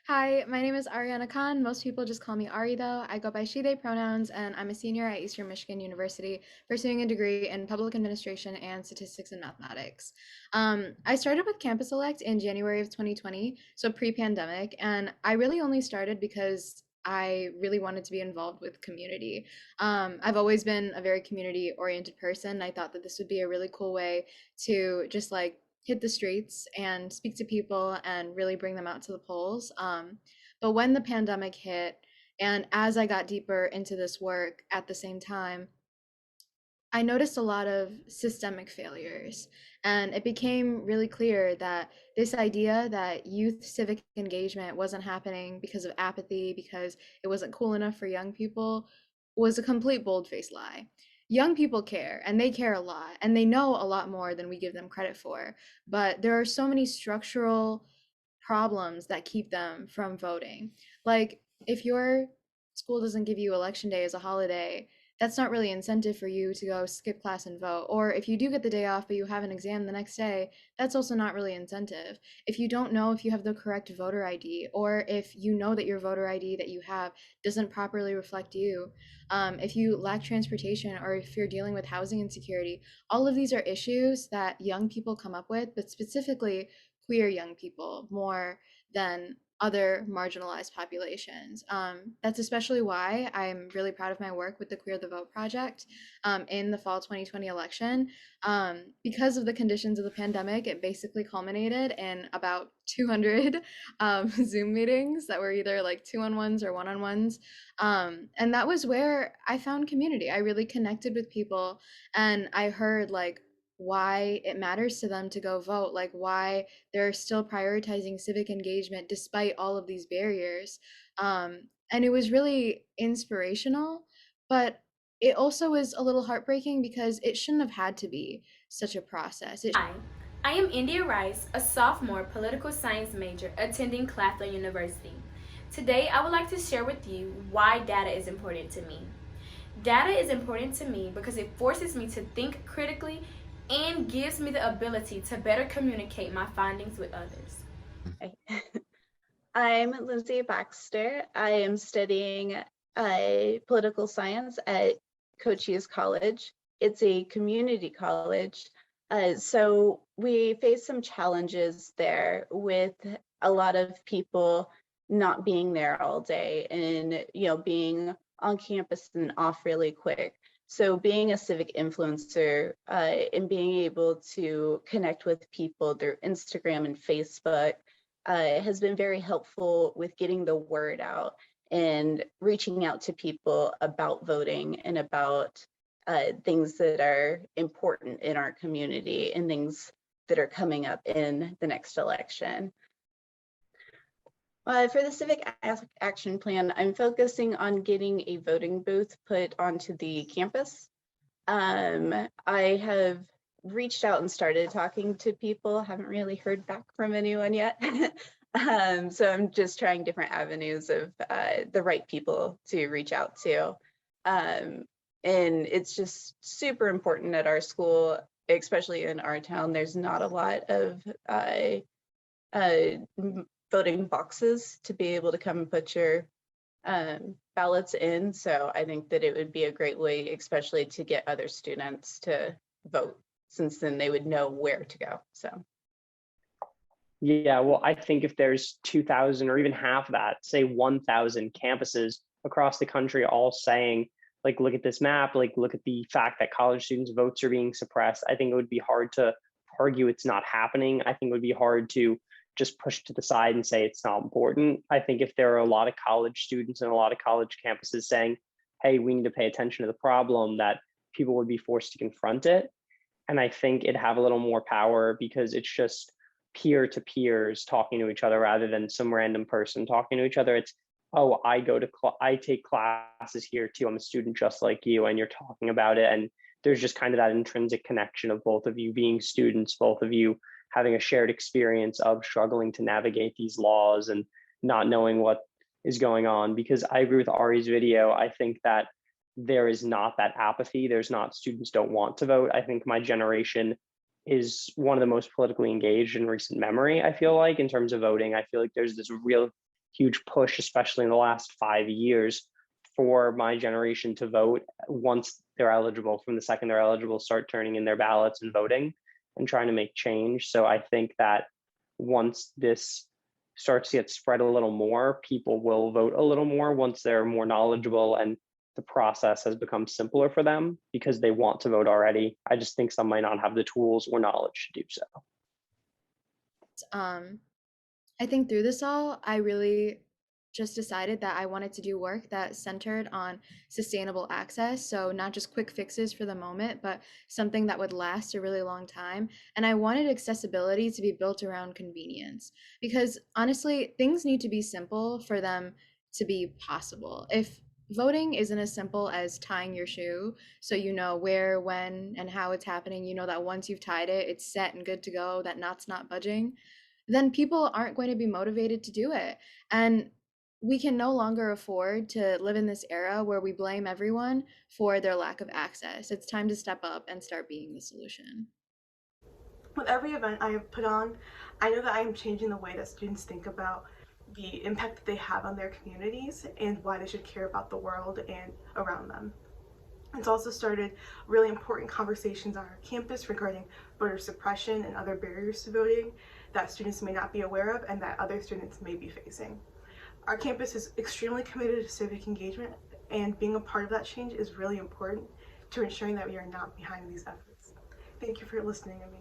Hi, my name is Ariana Khan. Most people just call me Ari, though. I go by she, they pronouns, and I'm a senior at Eastern Michigan University, pursuing a degree in public administration and statistics and mathematics. I started with Campus Select in January of 2020, so pre-pandemic, and I really only started because I really wanted to be involved with community. I've always been a very community-oriented person. I thought that this would be a really cool way to just like hit the streets and speak to people and really bring them out to the polls. But when the pandemic hit, and as I got deeper into this work at the same time, I noticed a lot of systemic failures. And it became really clear that this idea that youth civic engagement wasn't happening because of apathy, because it wasn't cool enough for young people, was a complete bold-faced lie. Young people care, and they care a lot, and they know a lot more than we give them credit for. But there are so many structural problems that keep them from voting. Like, if your school doesn't give you election day as a holiday, that's not really incentive for you to go skip class and vote. Or if you do get the day off but you have an exam the next day, that's also not really incentive. If you don't know if you have the correct voter ID, or if you know that your voter ID that you have doesn't properly reflect you, if you lack transportation, or if you're dealing with housing insecurity, all of these are issues that young people come up with, but specifically queer young people more than other marginalized populations. That's especially why I'm really proud of my work with the Queer the Vote project in the fall 2020 election. Because of the conditions of the pandemic, it basically culminated in about 200 Zoom meetings that were either like two-on-ones or one-on-ones. And that was where I found community. I really connected with people, and I heard like why it matters to them to go vote, like why they're still prioritizing civic engagement despite all of these barriers. And it was really inspirational, but it also was a little heartbreaking because it shouldn't have had to be such a process. Hi, I am India Rice, a sophomore political science major attending Claflin University. Today, I would like to share with you why data is important to me. Data is important to me because it forces me to think critically and gives me the ability to better communicate my findings with others. Hi. I'm Lindsay Baxter. I am studying political science at Cochise College. It's a community college. So we face some challenges there with a lot of people not being there all day and, being on campus and off really quick. So being a civic influencer and being able to connect with people through Instagram and Facebook has been very helpful with getting the word out and reaching out to people about voting and about things that are important in our community and things that are coming up in the next election. For the Civic Action Plan, I'm focusing on getting a voting booth put onto the campus. I have reached out and started talking to people, haven't really heard back from anyone yet. So I'm just trying different avenues of the right people to reach out to. And it's just super important at our school, especially in our town. There's not a lot of voting boxes to be able to come and put your ballots in. So I think that it would be a great way, especially to get other students to vote, since then they would know where to go. So. Yeah, well, I think if there's 2,000 or even half that, say 1,000 campuses across the country all saying, like, look at this map, like, look at the fact that college students' votes are being suppressed, I think it would be hard to argue it's not happening. I think it would be hard to just push to the side and say it's not important. I think if there are a lot of college students and a lot of college campuses saying, hey, we need to pay attention to the problem, that people would be forced to confront it. And I think it'd have a little more power because it's just peer to peers talking to each other rather than some random person talking to each other. It's, oh, I take classes here too. I'm a student just like you, and you're talking about it. And there's just kind of that intrinsic connection of both of you being students, both of you having a shared experience of struggling to navigate these laws and not knowing what is going on. Because I agree with Ari's video. I think that there is not that apathy. There's not students don't want to vote. I think my generation is one of the most politically engaged in recent memory, I feel like, in terms of voting. I feel like there's this real huge push, especially in the last 5 years, for my generation to vote once they're eligible. From the second they're eligible, start turning in their ballots and voting and trying to make change. So I think that once this starts to get spread a little more, people will vote a little more once they're more knowledgeable and the process has become simpler for them because they want to vote already. I just think some might not have the tools or knowledge to do so. I think through this all, I really just decided that I wanted to do work that centered on sustainable access. So, not just quick fixes for the moment, but something that would last a really long time. And I wanted accessibility to be built around convenience because honestly, things need to be simple for them to be possible. If voting isn't as simple as tying your shoe, so you know where, when, and how it's happening, you know that once you've tied it, it's set and good to go, that knot's not budging, then people aren't going to be motivated to do it. And we can no longer afford to live in this era where we blame everyone for their lack of access. It's time to step up and start being the solution. With every event I have put on, I know that I am changing the way that students think about the impact that they have on their communities and why they should care about the world and around them. It's also started really important conversations on our campus regarding voter suppression and other barriers to voting that students may not be aware of and that other students may be facing. Our campus is extremely committed to civic engagement, and being a part of that change is really important to ensuring that we are not behind these efforts. Thank you for listening to me.